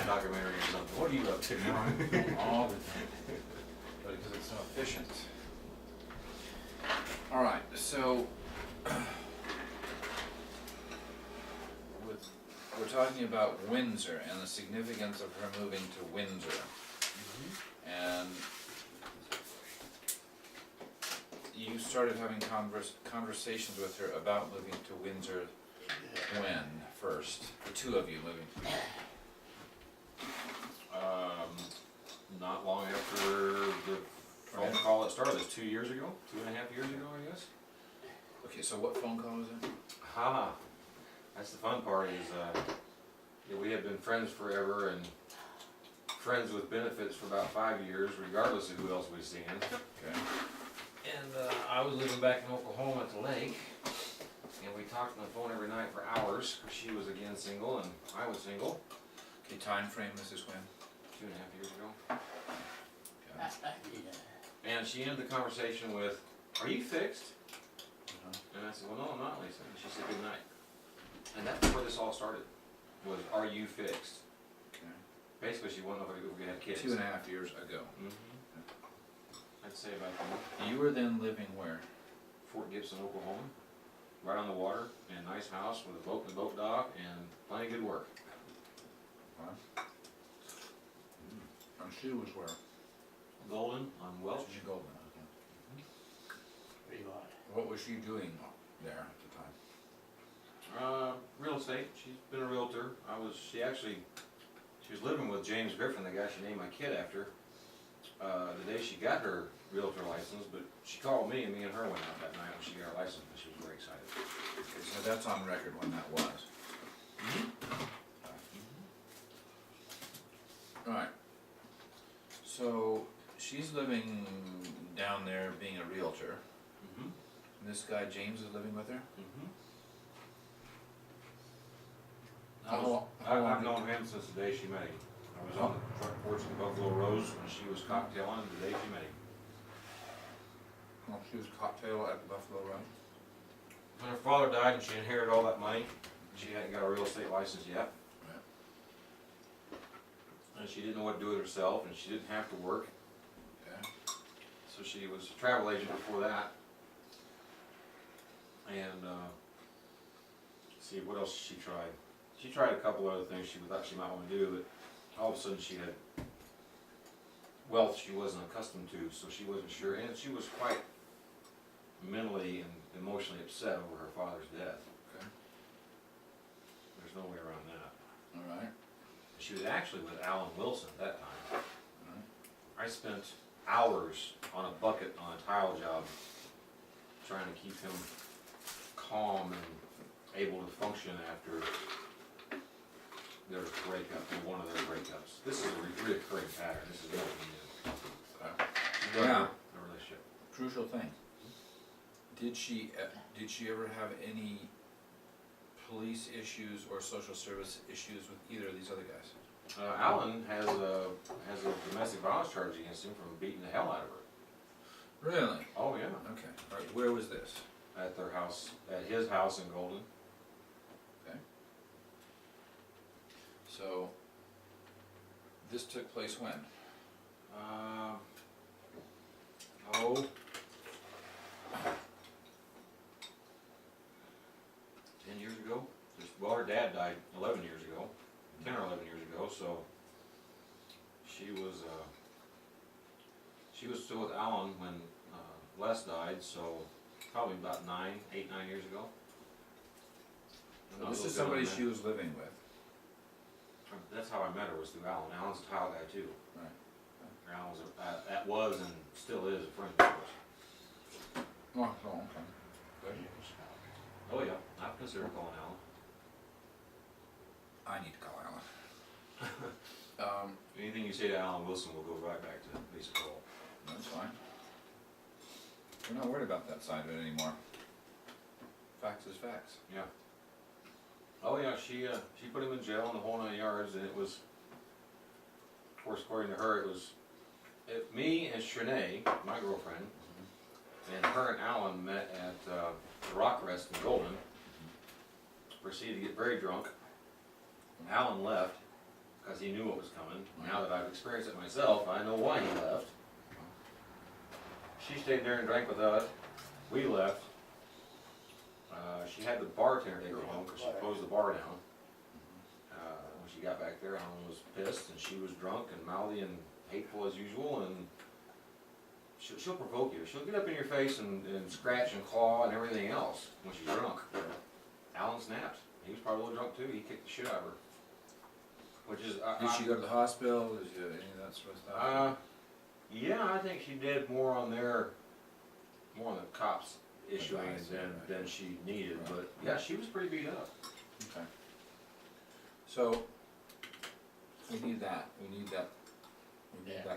documentary or something. What are you up to? All the time. But because it's so efficient. Alright, so we're talking about Windsor and the significance of her moving to Windsor. And you started having conversations with her about moving to Windsor when first? The two of you moving to Windsor. Not long after the phone call that started, it's 2 years ago, 2.5 years ago, I guess. Okay, so what phone call was it? That's the fun part is, yeah, we have been friends forever and friends with benefits for about 5 years, regardless of who else we've seen. Okay. And I was living back in Oklahoma at the lake, and we talked on the phone every night for hours. She was again single, and I was single. Okay, time frame, Mrs. Wynn? 2.5 years ago. Okay. And she ended the conversation with, "Are you fixed?" Uh-huh. And I said, "Well, no, I'm not, Lisa." And she said, "Good night." And that's where this all started, was, "Are you fixed?" Okay. Basically, she wanted to know if we had kids. 2.5 years ago. I'd say about that. You were then living where? Fort Gibson, Oklahoma, right on the water, in a nice house with a boat and a boat dock, and plenty of good work. What? And she was where? Golden on Welch. She's Golden, okay. What was she doing there at the time? Real estate. She's been a realtor. She was living with James Griffin, the guy she named my kid after, the day she got her realtor license, but she called me and me and her went out that night when she got her license, and she was very excited. Okay, so that's on record when that was. Alright. So she's living down there being a realtor. Mm-hmm. And this guy James is living with her? Mm-hmm. I've known him since the day she met him. I was on the front porch of Buffalo Rose when she was cocktailing the day she met him. Well, she was cocktail at the Buffalo Run. When her father died and she inherited all that money, she hadn't got a real estate license yet. Right. And she didn't know what to do with herself, and she didn't have to work. Okay. So she was a travel agent before that. And, see, what else she tried? She tried a couple other things she thought she might want to do, but all of a sudden she had wealth she wasn't accustomed to, so she wasn't sure. And she was quite mentally and emotionally upset over her father's death. Okay. There's no way around that. Alright. She was actually with Alan Wilson at that time. Alright. I spent hours on a bucket on a tile job trying to keep him calm and able to function after their breakup, or one of their breakups. This is a recurring pattern. This is nothing new. Yeah. The relationship. Crucial thing. Did she ever have any police issues or social service issues with either of these other guys? Alan has a domestic violence charge against him from beating the hell out of her. Really? Oh yeah. Okay. Alright, where was this? At their house, at his house in Golden. Okay. So, this took place when? Oh, 10 years ago. Well, her dad died 11 years ago, 10 or 11 years ago. So she was still with Alan when Les died. So probably about 8, 9 years ago. So this is somebody she was living with. That's how I met her, was through Alan. Alan's a tile guy too. Right. Alan's was and still is a friend of ours. Oh, okay. Good. Oh yeah, I've considered calling Alan. I need to call Alan. Anything you say to Alan Wilson will go right back to Lisa Cole. That's fine. We're not worried about that side of it anymore. Facts is facts. Yeah. Oh yeah, she put him in jail in the whole 9 yards, and it was, of course, according to her, it was me and Shanae, my girlfriend, and her and Alan met at the Rock Rest in Golden. Proceeded to get very drunk. Alan left. cause he knew what was coming. Now that I've experienced it myself, I know why he left. She stayed there and drank with us, we left. She had the bartender take her home, cause she closed the bar down. When she got back there, Alan was pissed, and she was drunk and mouthy and hateful as usual, and she'll provoke you. She'll get up in your face and scratch and claw and everything else when she's drunk. Alan snapped. He was probably a little drunk too. He kicked the shit out of her. Which is, Did she go to the hospital? Did she, any of that sort of stuff? yeah, I think she did more on the cops issuing Advice, right. than she needed, Right. but yeah, she was pretty beat up. Okay. So, we need that, we need that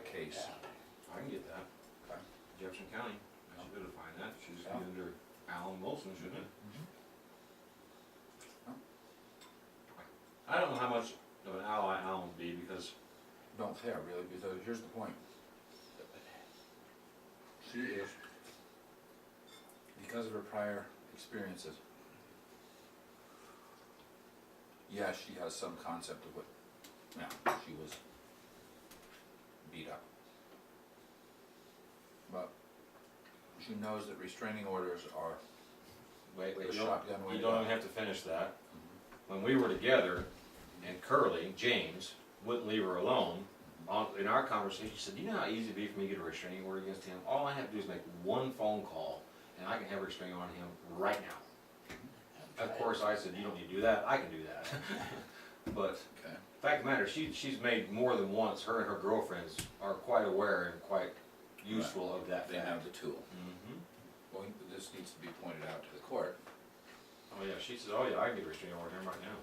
case. I can get that. Okay. Jefferson County, I should be able to find that. She's under Alan Wilson, shouldn't it? I don't know how much of an ally Alan would be because Don't care really, because here's the point. She is, because of her prior experiences, yeah, she has some concept of what, yeah, she was beat up. But she knows that restraining orders are wait, the you don't, shotgun way you to don't go. even have to finish that. When we were together, and Curly, James, wouldn't leave her alone, in our conversation, she said, "Do you know how easy it'd be for me to get a restraining order against him? All I have to do is make one phone call, and I can have a restraining order on him right now." Of course, I said, "You don't need to do that, I can do that." But, Okay. fact of the matter, she's made more than once, her and her girlfriends are quite aware and quite useful of that They fact. have the tool. Mhm. Well, this needs to be pointed out to the court. Oh yeah, she says, "Oh yeah, I can get a restraining order on him right now."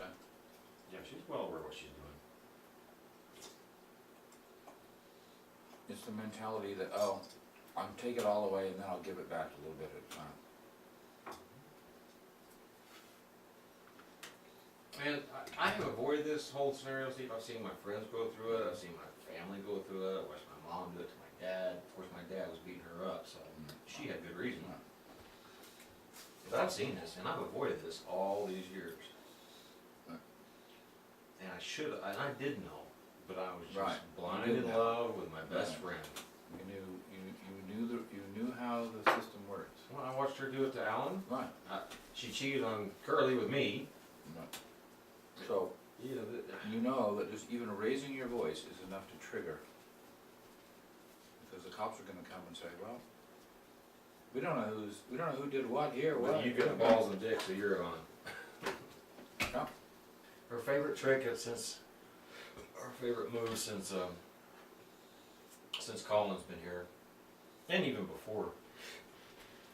Okay. Yeah, she's well aware of what she's doing. It's the mentality that, oh, I'm take it all away and then I'll give it back a little bit at a time. And I have avoided this whole scenario, Steve. I've seen my friends go through it, I've seen my family go through it, I watched my mom do it to my dad. Of course, my dad was beating her up, so she had good reason. But I've seen this, and I've avoided this all these years. Right. And I should, and I did know, but I was Right. just blind You in did know. love with my best Right. friend. You knew how the system works. Well, I watched her do it to Alan. Right. She cheated on Curly with me. Right. So, Yeah, you know that just even raising your voice is enough to trigger. Because the cops are gonna come and say, well, we don't know who did what here, what. but you get the balls and dick, so you're on. Yeah. Her favorite trick her favorite move since Colin's been here, and even before.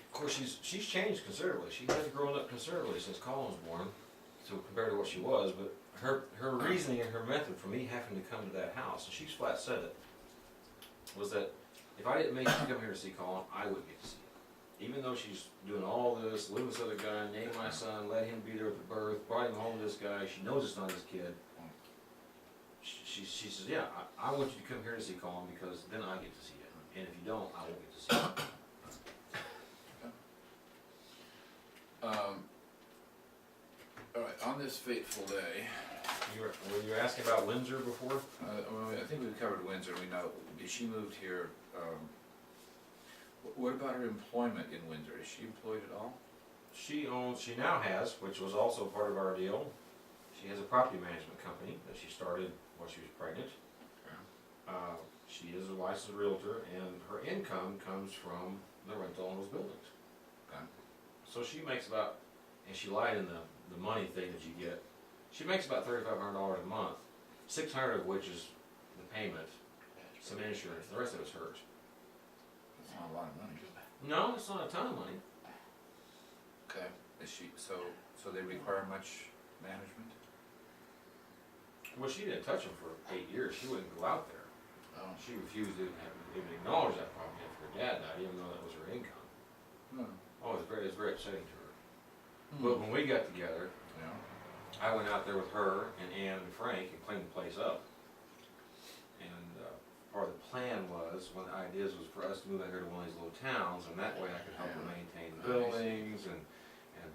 Of course, she's changed considerably. She has grown up considerably since Colin was born, so compared to what she was. But her reasoning and her method for me having to come to that house, and she's flat said it, was that if I didn't make you come here to see Colin, I wouldn't get to see him. Even though she's doing all this, living with this other guy, named my son, let him be there at the birth, brought him home to this guy, she knows it's not his kid. She says, yeah, I want you to come here to see Colin because then I get to see him. And if you don't, I won't get to see him. All right, on this fateful day, Were you asking about Windsor before? well, I think we've covered Windsor, we know, she moved here, what about her employment in Windsor? Is she employed at all? She now has, which was also part of our deal, she has a property management company that she started while she was pregnant. She is a licensed realtor, and her income comes from the rental on those buildings. Okay. So she makes about, and she lied in the money thing that you get, she makes about $3,500 a month, $600 of which is the payment, some insurance, the rest of it's hers. That's not a lot of money. No, it's not a ton of money. Okay, is she, so they require much management? Well, she didn't touch them for 8 years, she wouldn't go out there. Oh. She refused to even acknowledge that property after her dad died, even though that was her income. Hmm. Oh, it was very upsetting to her. Hmm. But when we got together, Yeah. I went out there with her and Ann and Frank and cleaned the place up. And part of the plan was, one of the ideas was for us to move out here to one of these little towns, and that way I could help her maintain the buildings and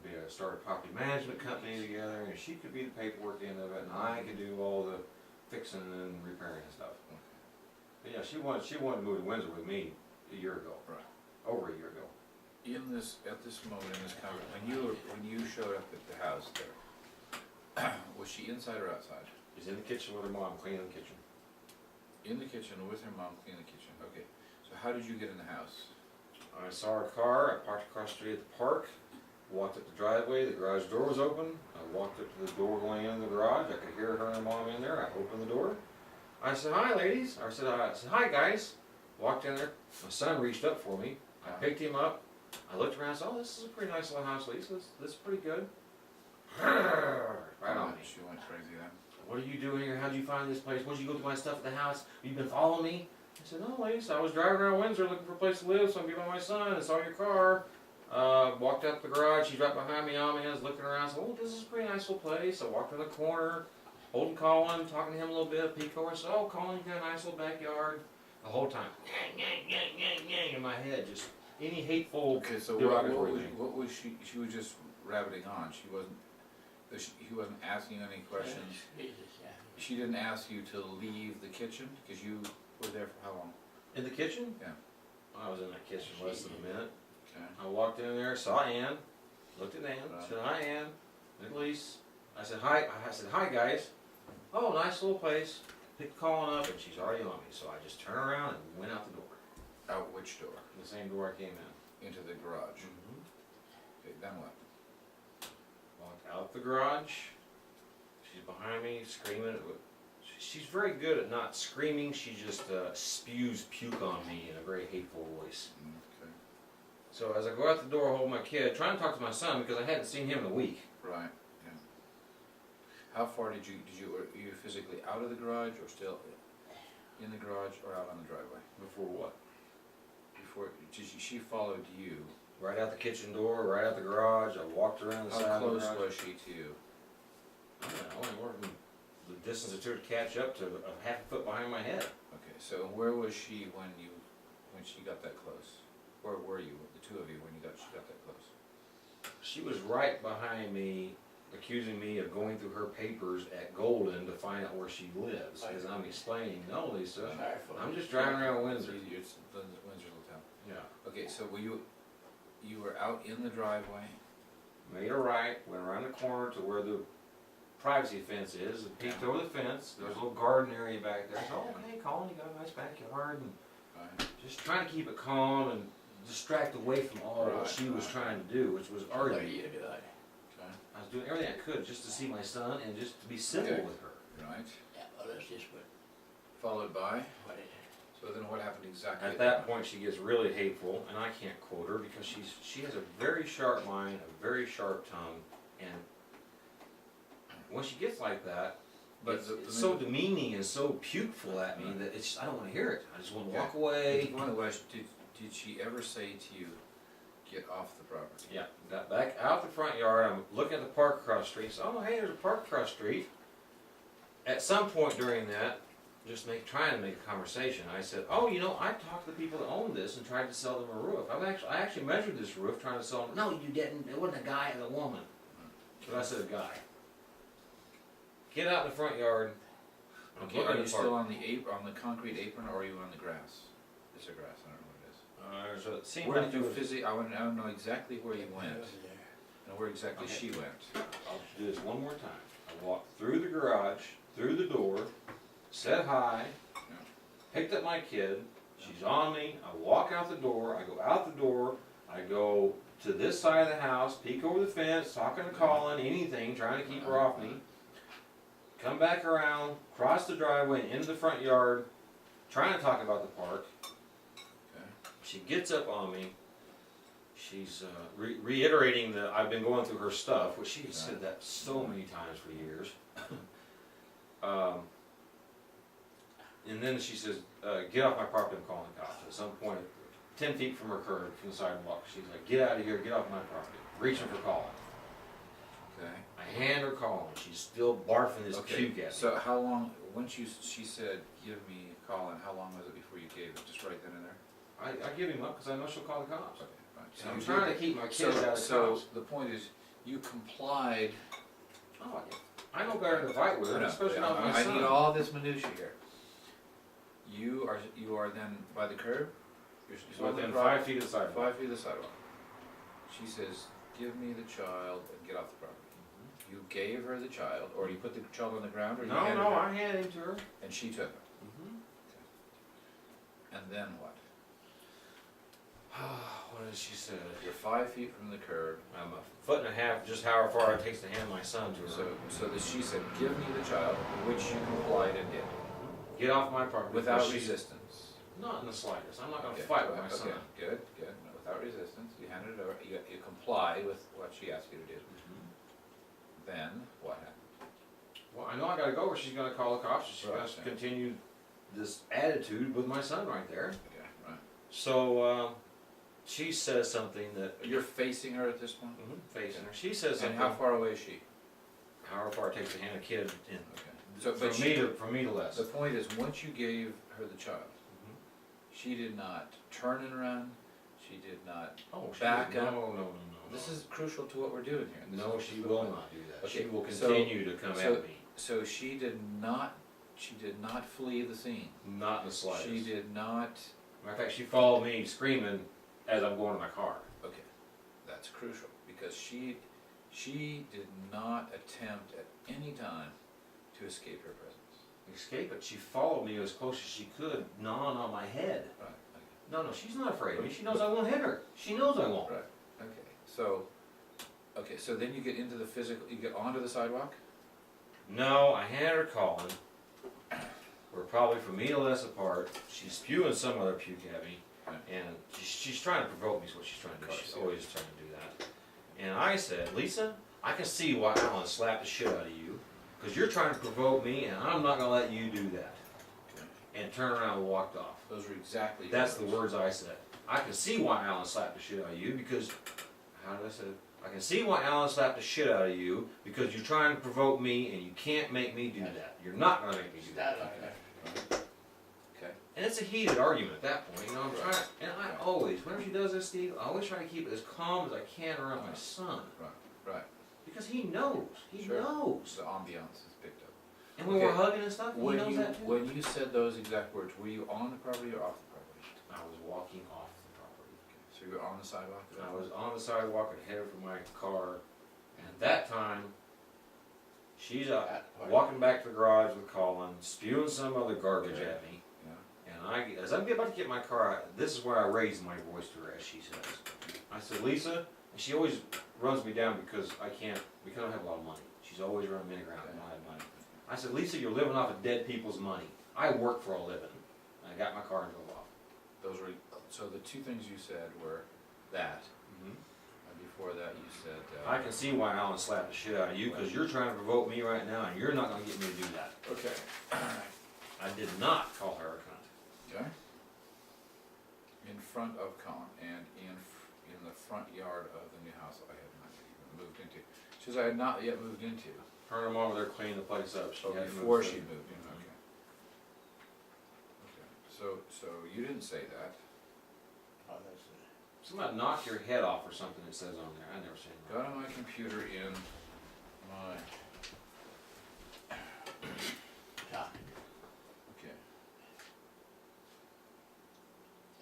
be start a property management company together, and she could be the paperwork end of it, and I could do all the fixing and repairing and stuff. But yeah, she wanted to move to Windsor with me a year ago. Right. Over a year ago. At this moment in this conversation, when you showed up at the house there, was she inside or outside? She's in the kitchen with her mom, cleaning the kitchen. In the kitchen with her mom cleaning the kitchen, okay. So how did you get in the house? I saw her car, I parked across the street at the park, walked up the driveway, the garage door was open. I walked up to the door going into the garage, I could hear her and her mom in there, I opened the door. I said, hi ladies, I said, hi guys. Walked in there, my son reached up for me, I picked him up, I looked around and said, oh, this is a pretty nice little house, Lisa, this is pretty good. Right on me. She went crazy then. What are you doing here? How'd you find this place? What'd you go through my stuff at the house? Have you been following me? I said, no, Lisa, I was driving around Windsor looking for a place to live, so I'm giving my son, and saw your car. Walked up the garage, she's right behind me on me, I was looking around, said, oh, this is a pretty nice little place. I walked in the corner, holding Colin, talking to him a little bit, peek over, said, oh, Colin, you got a nice little backyard. The whole time, in my head, just any hateful Okay, so derogatory thing. what was she was just rabbiting on, he wasn't asking any questions? She didn't ask you to leave the kitchen, because you were there for how long? In the kitchen? Yeah. I was in that kitchen less than a minute. Okay. I walked in there, saw Ann, looked at Ann, said, hi Ann, looked at Lise. I said, hi guys. Oh, nice little place. Picked Colin up and she's already on me, so I just turned around and went out the door. Out which door? The same door I came in. Into the garage. Okay, then what? Walked out the garage. She's behind me, screaming. She's very good at not screaming. She just spews puke on me in a very hateful voice. Okay. So as I go out the door, holding my kid, trying to talk to my son because I hadn't seen him in a week. Right. Yeah. How far were you physically out of the garage, or still in the garage, or out on the driveway? Before what? Before she followed you. Right out the kitchen door, right out the garage. I walked around the side How of the close garage. was she to you? I don't know, anywhere from the distance it took to catch up to a half a foot behind my head. Okay, so where was she when she got that close? Where were you, the two of you, when she got that close? She was right behind me, accusing me of going through her papers at Golden to find out where she lives. Because I'm explaining, no, Lisa, I'm just driving around Windsor. It's Windsor little town. Yeah. Okay, so you were out in the driveway. Made a right, went around the corner to where the privacy fence is, and peeked over the fence. There's a little garden area back there. So, okay, Colin, you got a nice backyard. And Right. just trying to keep it calm and distract away from all what Right, she was right. trying to do, which was argue. Okay. I was doing everything I could just to see my son and just to be civil Okay. with her. Right. Yeah, well, that's just Followed by. what it So then what happened exactly? At that point, she gets really hateful, and I can't quote her because she has a very sharp mind, a very sharp tongue, and when she gets like that, it's so demeaning and so pukeful at me that it's I don't want to hear it. I just want to walk away. One was, did she ever say to you, get off the property? Yeah, got back out the front yard. I'm looking at the park across the street. So, oh, hey, there's a park across the street. At some point during that, just trying to make a conversation, I said, oh, you know, I talked to the people that own this and tried to sell them a roof. I actually measured this roof trying to sell them. No, you didn't. It wasn't a guy, it was a woman. But I said a guy. Get out in the front yard. I'm Okay, looking are at you the park. still on the concrete apron, or are you on the grass? Is there grass? I don't know what it is. It seemed Where like did you there was- physically, I want to know exactly where you went, over there. and where exactly Okay. she went. I'll do this one more time. I walked through the garage, through the door, said hi, picked up my kid, she's on me, I walk out the door, I go out the door, I go to this side of the house, peek over the fence, talking to Colin, anything, trying to keep her off me. Come back around, cross the driveway and into the front yard, trying to talk about the park. Okay. She gets up on me. She's reiterating that I've been going through her stuff, which she had said that so many times for years. And then she says, get off my property, I'm calling the cops. At some point, 10 feet from her curb, from the sidewalk, she's like, get out of here, get off my property. Reaching for Colin. Okay. I hand her Colin. She's still barfing this puke at me. So how long, once she said, give me Colin, how long was it before you gave it? Just right then and there? I give him up because I know she'll call the cops. Okay, fine. So I'm you trying did- to keep my kids out of the So cops. the point is, you complied. Oh, I know better than to fight with her, especially not my I son. need all this minutia here. You are then by the curb? You're Within the 5 feet of the sidewalk. 5 feet of the sidewalk. She says, give me the child and get off the property. You gave her the child, or you put the child on the ground, or you handed No, her? I handed him to her. And she took it. And then what? What did she say? You're 5 feet from the curb. I'm a foot and a half, just however far it takes to hand my son to her. So that she said, give me the child, which you complied and did. Get off my property. Without because she's- resistance. Not in the slightest. I'm not gonna Okay, fight with my son. Okay, good. No, without resistance, you handed it over, you complied with what she asked you to do. Then, what happened? Well, I know I gotta go, or she's gonna call the cops, and she's Right, gonna yeah. continue this attitude with my son right there. Okay, right. So, she says something that, You're facing her at this point? facing her, she says And something, how far away is she? however far it takes to hand a kid in. Okay. So, but For me to less. the point is, once you gave her the child, Mhm. she did not turn and run, she did not, Oh, she back was- up. No. this is crucial to what we're doing here. This No, is- she will not do that. She Okay, will so- continue to come so- at me. So she did not flee the scene. Not in the slightest. She did not, Matter of fact, she followed me screaming as I'm going to my car. okay, that's crucial, because she did not attempt at any time to escape her presence. Escape it. She followed me as close as she could, gnawing on my head. Right, No, she's not afraid of me. She knows I won't hit her. She knows I won't. right, okay, so then you get into the physical, you get onto the sidewalk? No, I had her calling. We're probably from me to less apart. She's spewing some other puke at me. Right. And she's trying to provoke me is what she's trying to do. Of course, She's yeah. always trying to do that. And I said, Lisa, I can see why Alan slapped the shit out of you. Because you're trying to provoke me and I'm not going to let you do that. Okay. And turned around and walked off. Those are exactly. That's the words I said. I can see why Alan slapped the shit out of you because, how did I say it? I can see why Alan slapped the shit out of you because you're trying to provoke me and you can't make me do that. You're not gonna make me do that. Okay, And it's a heated argument at that point, you know, I'm trying, and I always, whenever she does this, Steve, I always try to keep it as calm as I can around my son. right, Because he knows, he Sure. knows. the ambiance is picked up. And when Okay. we're hugging and stuff, he When knows that too. when you said those exact words, were you on the property or off the property? I was walking off the property. So you were on the sidewalk? at that I was point? on the sidewalk and headed for my car, and at that time, she's walking back to the garage with Colin, spewing some other garbage at me, Yeah, and as I'm about to get my car out, this is where I raised my voice to her, as she says. I said, Lisa, and she always runs me down because I don't have a lot of money. She's always running me around, and I don't have money. I said, Lisa, you're living off of dead people's money. I work for a living. And I got my car and drove off. those were, so the two things you said were that, and before that you said, I can see why Alan slapped the shit out of you, because you're trying to provoke me right now, and you're not gonna get me to do that. okay, I did not call her a cunt. okay. In front of Colin and in the front yard of the new house I had not even moved into. She says I had not yet moved into. Her and her mom were there cleaning the place up. She Oh, hadn't before moved she in. moved in, okay. Okay, so you didn't say that. Somebody knock your head off or something, it says on there. I never seen that. Got on my computer in my, okay.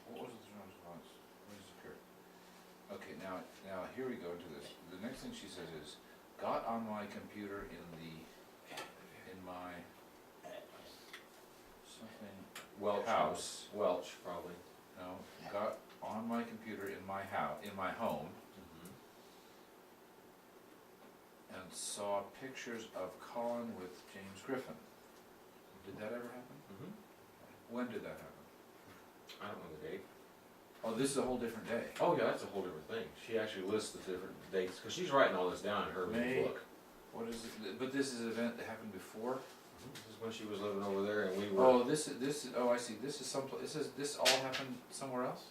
What was the response? What just occurred? Okay, now here we go into this. The next thing she says is, got on my computer in my something, Welch Welch, probably. no, got on my computer in my house, in my home, and saw pictures of Colin with James Griffin. Did that ever happen? When did that happen? I don't know the date. Oh, this is a whole different day. Oh yeah, that's a whole different thing. She actually lists the different dates, because she's writing all this down in her May. little book. What is it? But this is an event that happened before? This is when she was living over there and we were. Oh, this is, oh, I see, this is this all happened somewhere else?